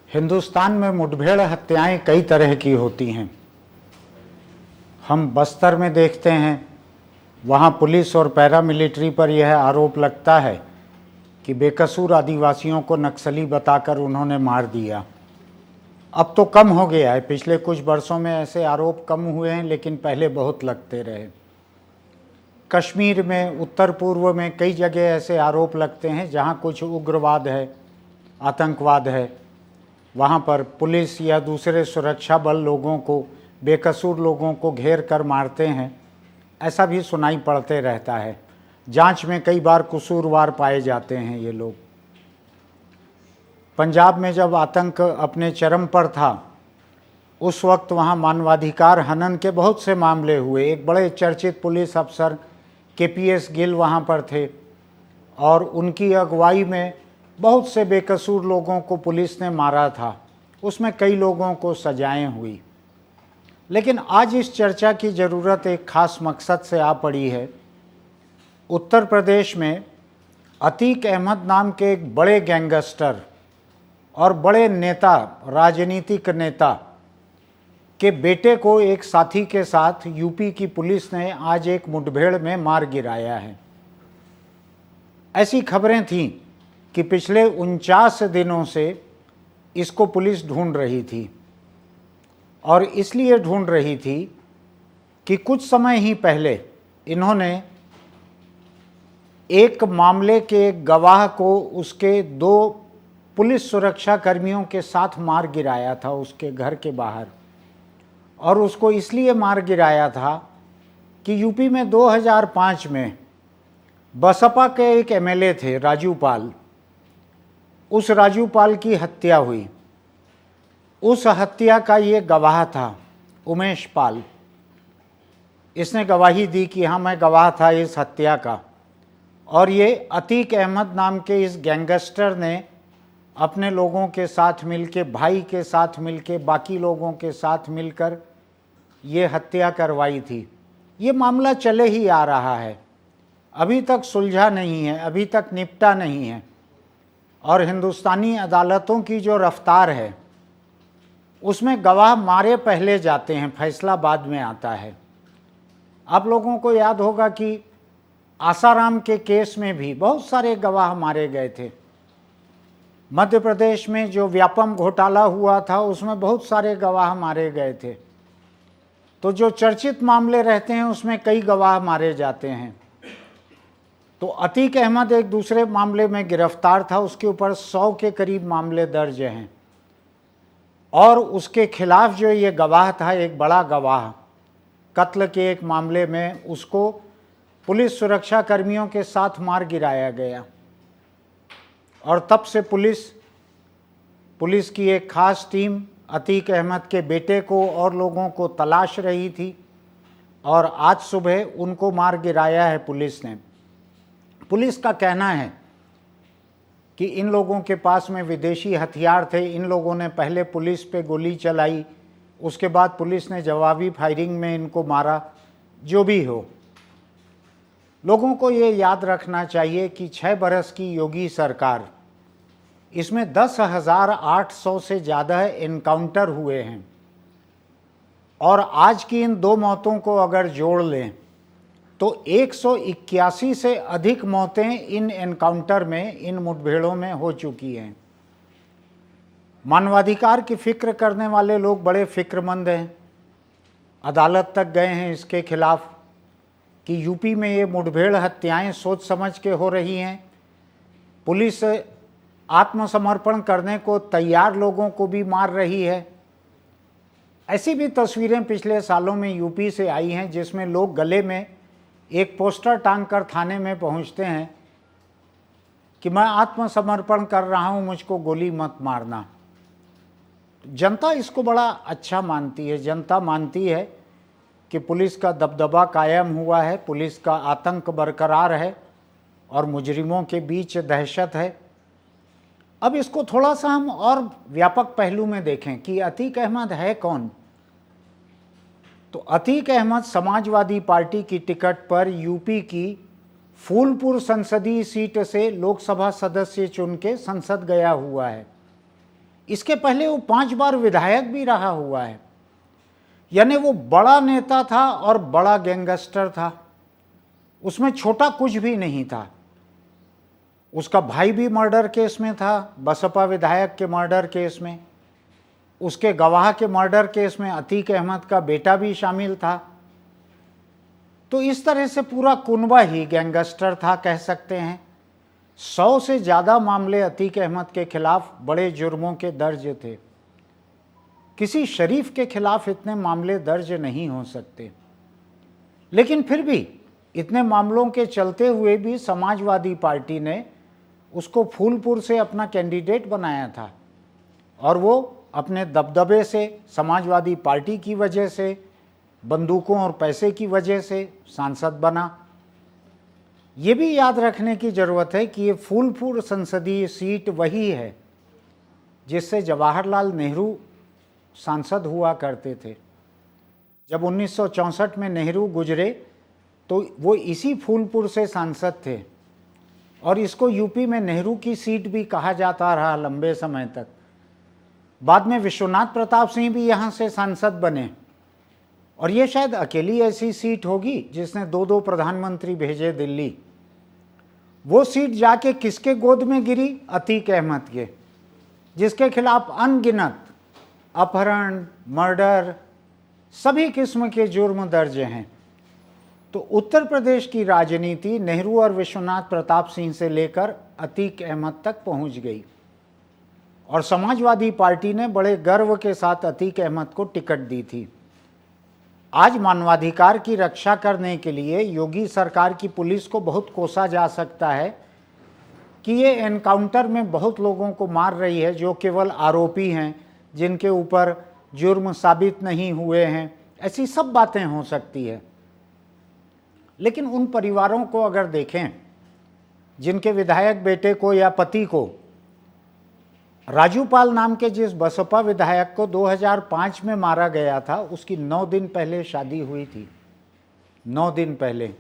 हिंदुस्तान में मुठभेड़ हत्याएं कई तरह की होती हैं। हम बस्तर में देखते हैं, वहाँ पुलिस और पैरामिलिट्री पर यह आरोप लगता है कि बेकसूर आदिवासियों को नक्सली बताकर उन्होंने मार दिया। अब तो कम हो गया है, पिछले कुछ वर्षों में ऐसे आरोप कम हुए हैं, लेकिन पहले बहुत लगते रहे। कश्मीर में, उत्तर पूर्व में कई जगह ऐसे आरोप लगते हैं जहाँ कुछ उग्रवाद है, आतंकवाद है, वहाँ पर पुलिस या दूसरे सुरक्षा बल लोगों को, बेकसूर लोगों को घेर कर मारते हैं। ऐसा भी सुनाई पड़ते रहता है। जांच में कई बार कसूरवार पाए जाते हैं ये लोग। पंजाब में जब आतंक अपने चरम पर था, उस वक्त वहाँ मानवाधिकार हनन के बहुत से मामले हुए। एक बड़े चर्चित पुलिस अफसर KPS गिल वहाँ पर थे और उनकी अगुवाई में बहुत से बेकसूर लोगों को पुलिस ने मारा था। उसमें कई लोगों को सजाएं हुई। लेकिन आज इस चर्चा की ज़रूरत एक ख़ास मकसद से आ पड़ी है। उत्तर प्रदेश में अतीक अहमद नाम के एक बड़े गैंगस्टर और बड़े नेता, राजनीतिक नेता के बेटे को एक साथी के साथ यूपी की पुलिस ने आज एक मुठभेड़ में मार गिराया है। ऐसी खबरें थीं कि पिछले 49 दिनों से इसको पुलिस ढूंढ रही थी, और इसलिए ढूंढ रही थी कि कुछ समय ही पहले इन्होंने एक मामले के गवाह को उसके 2 पुलिस सुरक्षा कर्मियों के साथ मार गिराया था उसके घर के बाहर। और उसको इसलिए मार गिराया था कि यूपी में 2005 में बसपा के एक MLA थे, राजू पाल। उस राजू पाल की हत्या हुई। उस हत्या का ये गवाह था उमेश पाल। इसने गवाही दी कि हाँ, मैं गवाह था इस हत्या का। और ये अतीक अहमद नाम के इस गैंगस्टर ने अपने लोगों के साथ मिलके, भाई के साथ मिलके, बाकी लोगों के साथ मिलकर ये हत्या करवाई थी। ये मामला चले ही आ रहा है, अभी तक सुलझा नहीं है, अभी तक निपटा नहीं है। और हिंदुस्तानी अदालतों की जो रफ्तार है, उसमें गवाह मारे पहले जाते हैं, फैसला बाद में आता है। आप लोगों को याद होगा कि आसाराम के केस में भी बहुत सारे गवाह मारे गए थे। मध्य प्रदेश में जो व्यापम घोटाला हुआ था, उसमें बहुत सारे गवाह मारे गए थे। तो जो चर्चित मामले रहते हैं उसमें कई गवाह मारे जाते हैं। तो अतीक अहमद एक दूसरे मामले में गिरफ्तार था, उसके ऊपर 100 के करीब मामले दर्ज हैं। और उसके खिलाफ जो ये गवाह था, एक बड़ा गवाह, कत्ल के एक मामले में उसको पुलिस सुरक्षा कर्मियों के साथ मार गिराया गया। और तब से पुलिस की एक खास टीम अतीक अहमद के बेटे को और लोगों को तलाश रही थी, और आज सुबह उनको मार गिराया है पुलिस ने। पुलिस का कहना है कि इन लोगों के पास में विदेशी हथियार थे। इन लोगों ने पहले पुलिस पे गोली चलाई, उसके बाद पुलिस ने जवाबी फायरिंग में इनको मारा। जो भी हो, लोगों को ये याद रखना चाहिए कि 6 बरस की योगी सरकार, इसमें 10,800 से ज़्यादा एनकाउंटर हुए हैं। और आज की इन 2 मौतों को अगर जोड़ लें तो 181 से अधिक मौतें इन एनकाउंटर में, इन मुठभेड़ों में हो चुकी हैं। मानवाधिकार की फिक्र करने वाले लोग बड़े फिक्रमंद हैं, अदालत तक गए हैं इसके खिलाफ कि यूपी में ये मुठभेड़ हत्याएं सोच समझ के हो रही हैं। पुलिस आत्मसमर्पण करने को तैयार लोगों को भी मार रही है। ऐसी भी तस्वीरें पिछले सालों में यूपी से आई हैं, जिसमें लोग गले में एक पोस्टर टांग कर थाने में पहुंचते हैं कि मैं आत्मसमर्पण कर रहा हूं, मुझको गोली मत मारना। जनता इसको बड़ा अच्छा मानती है। जनता मानती है कि पुलिस का दबदबा कायम हुआ है, पुलिस का आतंक बरकरार है और मुजरिमों के बीच दहशत है। अब इसको थोड़ा सा हम और व्यापक पहलू में देखें कि अतीक अहमद है कौन। तो अतीक अहमद समाजवादी पार्टी की टिकट पर यूपी की फूलपुर संसदीय सीट से लोकसभा सदस्य चुन के संसद गया हुआ है। इसके पहले वो 5 बार विधायक भी रहा हुआ है। यानी वो बड़ा नेता था और बड़ा गैंगस्टर था, उसमें छोटा कुछ भी नहीं था। उसका भाई भी मर्डर केस में था, बसपा विधायक के मर्डर केस में। उसके गवाह के मर्डर केस में अतीक अहमद का बेटा भी शामिल था। तो इस तरह से पूरा कुनबा ही गैंगस्टर था, कह सकते हैं। 100 से ज़्यादा मामले अतीक अहमद के खिलाफ बड़े जुर्मों के दर्ज थे। किसी शरीफ के खिलाफ इतने मामले दर्ज नहीं हो सकते, लेकिन फिर भी इतने मामलों के चलते हुए भी समाजवादी पार्टी ने उसको फूलपुर से अपना कैंडिडेट बनाया था, और वो अपने दबदबे से, समाजवादी पार्टी की वजह से, बंदूकों और पैसे की वजह से सांसद बना। ये भी याद रखने की ज़रूरत है कि ये फूलपुर संसदीय सीट वही है जिससे जवाहरलाल नेहरू सांसद हुआ करते थे। जब 1964 में नेहरू गुजरे तो वो इसी फूलपुर से सांसद थे, और इसको यूपी में नेहरू की सीट भी कहा जाता रहा लंबे समय तक। बाद में विश्वनाथ प्रताप सिंह भी यहाँ से सांसद बने, और ये शायद अकेली ऐसी सीट होगी जिसने 2-2 प्रधानमंत्री भेजे दिल्ली। वो सीट जाके किसके गोद में गिरी? अतीक अहमद के, जिसके खिलाफ अनगिनत अपहरण, मर्डर, सभी किस्म के जुर्म दर्ज हैं। तो उत्तर प्रदेश की राजनीति नेहरू और विश्वनाथ प्रताप सिंह से लेकर अतीक अहमद तक पहुंच गई, और समाजवादी पार्टी ने बड़े गर्व के साथ अतीक अहमद को टिकट दी थी। आज मानवाधिकार की रक्षा करने के लिए योगी सरकार की पुलिस को बहुत कोसा जा सकता है कि ये एनकाउंटर में बहुत लोगों को मार रही है जो केवल आरोपी हैं, जिनके ऊपर जुर्म साबित नहीं हुए हैं। ऐसी सब बातें हो सकती है, लेकिन उन परिवारों को अगर देखें जिनके विधायक बेटे को या पति को, राजू पाल नाम के जिस बसपा विधायक को 2005 में मारा गया था, उसकी 9 दिन पहले शादी हुई थी, 9 दिन पहले,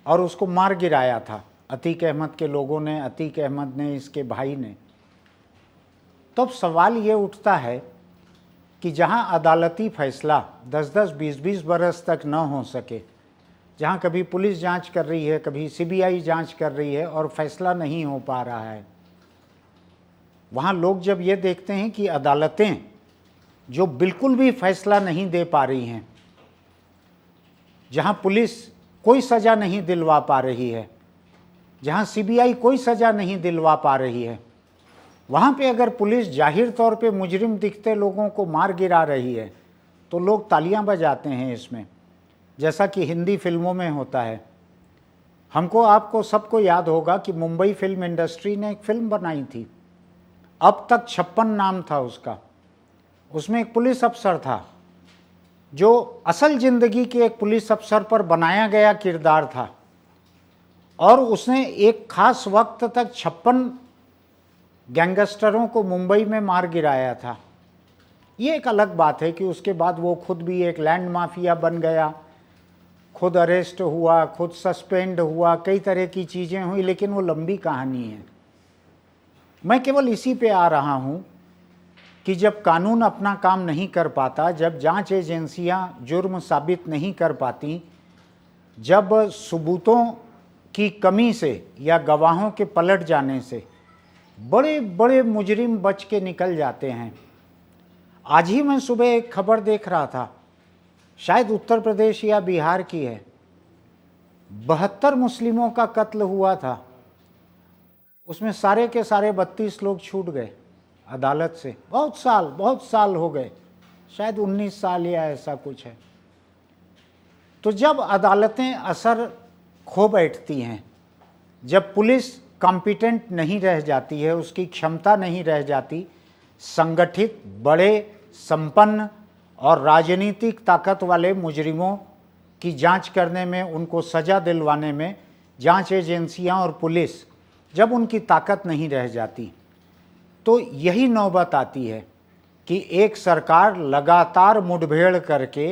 और उसको मार गिराया था अतीक अहमद के लोगों ने, अतीक अहमद ने, इसके भाई ने। तो अब सवाल ये उठता है कि जहाँ अदालती फैसला 10-10, 20-20 बरस तक न हो सके, जहाँ कभी पुलिस जांच कर रही है, कभी सीबीआई जांच कर रही है और फैसला नहीं हो पा रहा है, वहाँ लोग जब ये देखते हैं कि अदालतें जो बिल्कुल भी फैसला नहीं दे पा रही हैं, जहाँ पुलिस कोई सज़ा नहीं दिलवा पा रही है, जहाँ सीबीआई कोई सज़ा नहीं दिलवा पा रही है, वहाँ पे अगर पुलिस जाहिर तौर पे मुजरिम दिखते लोगों को मार गिरा रही है तो लोग तालियां बजाते हैं इसमें, जैसा कि हिंदी फिल्मों में होता है। हमको, आपको, सबको याद होगा कि मुंबई फिल्म इंडस्ट्री ने एक फिल्म बनाई थी, अब तक 56 नाम था उसका। उसमें एक पुलिस अफसर था जो असल ज़िंदगी के एक पुलिस अफसर पर बनाया गया किरदार था, और उसने एक ख़ास वक्त तक 56 गैंगस्टरों को मुंबई में मार गिराया था। ये एक अलग बात है कि उसके बाद वो खुद भी एक लैंड माफिया बन गया, खुद अरेस्ट हुआ, खुद सस्पेंड हुआ, कई तरह की चीज़ें हुई, लेकिन वो लंबी कहानी है। मैं केवल इसी पे आ रहा हूँ कि जब कानून अपना काम नहीं कर पाता, जब जांच एजेंसियाँ जुर्म साबित नहीं कर पाती, जब सबूतों की कमी से या गवाहों के पलट जाने से बड़े बड़े मुजरिम बच के निकल जाते हैं। आज ही मैं सुबह एक खबर देख रहा था, शायद उत्तर प्रदेश या बिहार की है, 72 मुस्लिमों का कत्ल हुआ था। उसमें सारे के सारे 32 लोग छूट गए अदालत से। बहुत साल हो गए, शायद 19 साल या ऐसा कुछ है। तो जब अदालतें असर खो बैठती हैं, जब पुलिस कॉम्पिटेंट नहीं रह जाती है, उसकी क्षमता नहीं रह जाती, संगठित, बड़े, संपन्न और राजनीतिक ताकत वाले मुजरिमों की जांच करने में, उनको सज़ा दिलवाने में जांच एजेंसियां और पुलिस, जब उनकी ताकत नहीं रह जाती, तो यही नौबत आती है कि एक सरकार लगातार मुठभेड़ करके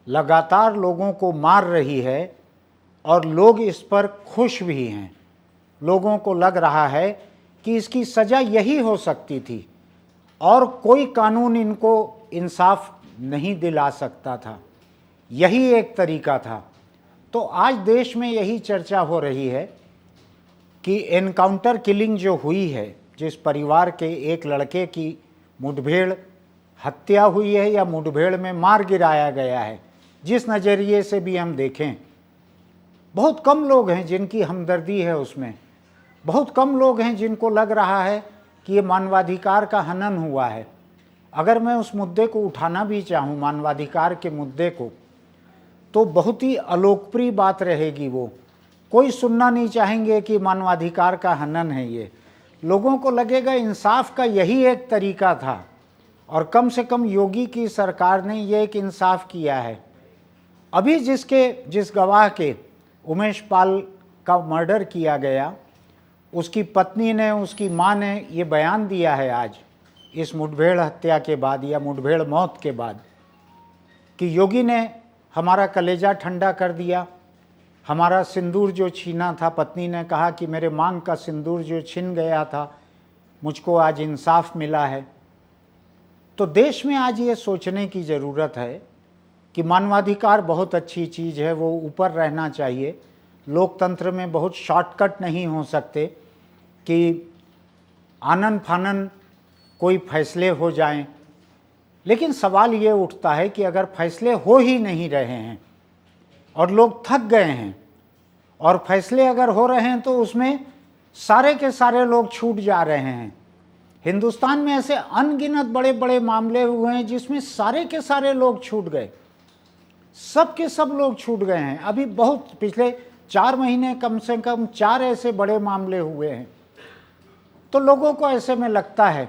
लगातार लोगों को मार रही है, और लोग इस पर खुश भी हैं। लोगों को लग रहा है कि इसकी सज़ा यही हो सकती थी, और कोई कानून इनको इंसाफ नहीं दिला सकता था। यही एक तरीका था। तो आज देश में यही चर्चा हो रही है कि एनकाउंटर किलिंग जो हुई है, जिस परिवार के एक लड़के की मुठभेड़ हत्या हुई है या मुठभेड़ में मार गिराया गया है, जिस नज़रिए से भी हम देखें, बहुत कम लोग हैं जिनकी हमदर्दी है उसमें। बहुत कम लोग हैं जिनको लग रहा है कि ये मानवाधिकार का हनन हुआ है। अगर मैं उस मुद्दे को उठाना भी चाहूँ, मानवाधिकार के मुद्दे को, तो बहुत ही अलोकप्रिय बात रहेगी। वो कोई सुनना नहीं चाहेंगे कि मानवाधिकार का हनन है ये। लोगों को लगेगा इंसाफ का यही एक तरीका था, और कम से कम योगी की सरकार ने ये एक इंसाफ किया है। अभी जिस गवाह के उमेश पाल का मर्डर किया गया, उसकी पत्नी ने, उसकी माँ ने ये बयान दिया है आज इस मुठभेड़ हत्या के बाद या मुठभेड़ मौत के बाद, कि योगी ने हमारा कलेजा ठंडा कर दिया, हमारा सिंदूर जो छीना था, पत्नी ने कहा कि मेरे मांग का सिंदूर जो छिन गया था, मुझको आज इंसाफ मिला है। तो देश में आज ये सोचने की ज़रूरत है कि मानवाधिकार बहुत अच्छी चीज़ है, वो ऊपर रहना चाहिए। लोकतंत्र में बहुत शॉर्टकट नहीं हो सकते कि आनन फानन कोई फैसले हो जाएं। लेकिन सवाल ये उठता है कि अगर फैसले हो ही नहीं रहे हैं और लोग थक गए हैं, और फैसले अगर हो रहे हैं तो उसमें सारे के सारे लोग छूट जा रहे हैं। हिंदुस्तान में ऐसे अनगिनत बड़े बड़े मामले हुए हैं जिसमें सारे के सारे लोग छूट गए, सब के सब लोग छूट गए हैं। अभी बहुत पिछले 4 महीने कम से कम 4 ऐसे बड़े मामले हुए हैं। तो लोगों को ऐसे में लगता है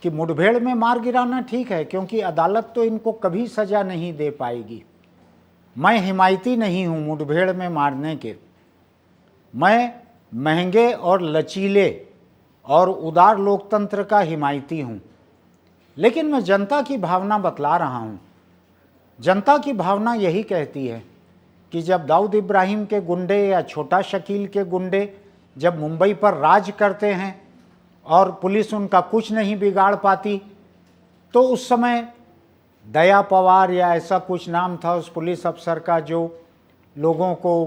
कि मुठभेड़ में मार गिराना ठीक है, क्योंकि अदालत तो इनको कभी सज़ा नहीं दे पाएगी। मैं हिमायती नहीं हूँ मुठभेड़ में मारने के। मैं महंगे और लचीले और उदार लोकतंत्र का हिमायती हूँ। लेकिन मैं जनता की भावना बतला रहा हूँ। जनता की भावना यही कहती है कि जब दाऊद इब्राहिम के गुंडे या छोटा शकील के गुंडे जब मुंबई पर राज करते हैं और पुलिस उनका कुछ नहीं बिगाड़ पाती, तो उस समय दया पवार या ऐसा कुछ नाम था उस पुलिस अफसर का, जो लोगों को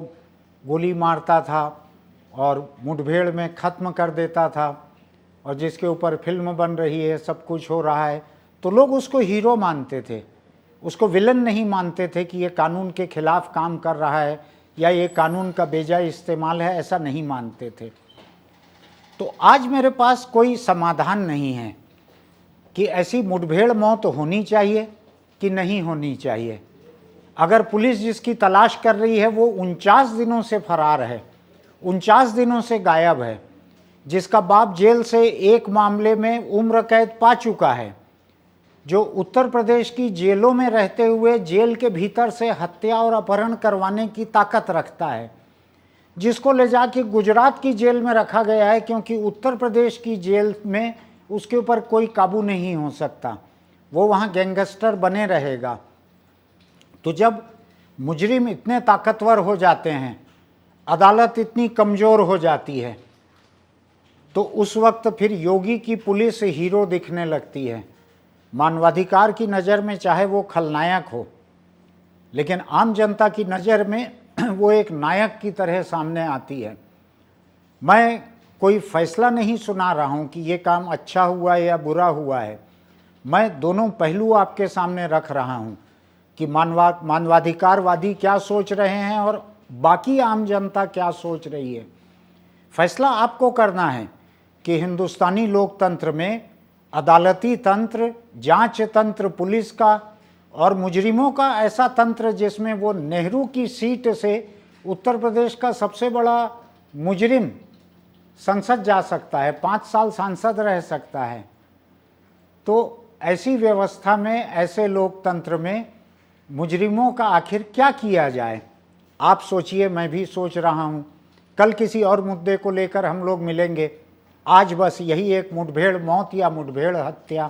गोली मारता था और मुठभेड़ में ख़त्म कर देता था, और जिसके ऊपर फिल्म बन रही है, सब कुछ हो रहा है, तो लोग उसको हीरो मानते थे, उसको विलन नहीं मानते थे कि ये कानून के खिलाफ काम कर रहा है या ये कानून का बेजाय इस्तेमाल है, ऐसा नहीं मानते थे। तो आज मेरे पास कोई समाधान नहीं है कि ऐसी मुठभेड़ मौत होनी चाहिए कि नहीं होनी चाहिए। अगर पुलिस जिसकी तलाश कर रही है वो 49 दिनों से फरार है, 49 दिनों से गायब है, जिसका बाप जेल से एक मामले में उम्र कैद पा चुका है, जो उत्तर प्रदेश की जेलों में रहते हुए जेल के भीतर से हत्या और अपहरण करवाने की ताकत रखता है, जिसको ले जाके गुजरात की जेल में रखा गया है, क्योंकि उत्तर प्रदेश की जेल में उसके ऊपर कोई काबू नहीं हो सकता, वो वहाँ गैंगस्टर बने रहेगा। तो जब मुजरिम इतने ताकतवर हो जाते हैं, अदालत इतनी कमज़ोर हो जाती है, तो उस वक्त फिर योगी की पुलिस हीरो दिखने लगती है। मानवाधिकार की नज़र में चाहे वो खलनायक हो, लेकिन आम जनता की नज़र में वो एक नायक की तरह सामने आती है। मैं कोई फैसला नहीं सुना रहा हूँ कि ये काम अच्छा हुआ है या बुरा हुआ है। मैं दोनों पहलू आपके सामने रख रहा हूँ कि मानवाधिकारवादी क्या सोच रहे हैं और बाकी आम जनता क्या सोच रही है। फैसला आपको करना है कि हिंदुस्तानी लोकतंत्र में अदालती तंत्र, जांच तंत्र पुलिस का और मुजरिमों का ऐसा तंत्र जिसमें वो नेहरू की सीट से उत्तर प्रदेश का सबसे बड़ा मुजरिम संसद जा सकता है, 5 साल सांसद रह सकता है। तो ऐसी व्यवस्था में, ऐसे लोकतंत्र में मुजरिमों का आखिर क्या किया जाए? आप सोचिए, मैं भी सोच रहा हूँ। कल किसी और मुद्दे को लेकर हम लोग मिलेंगे। आज बस यही एक मुठभेड़ मौत या मुठभेड़ हत्या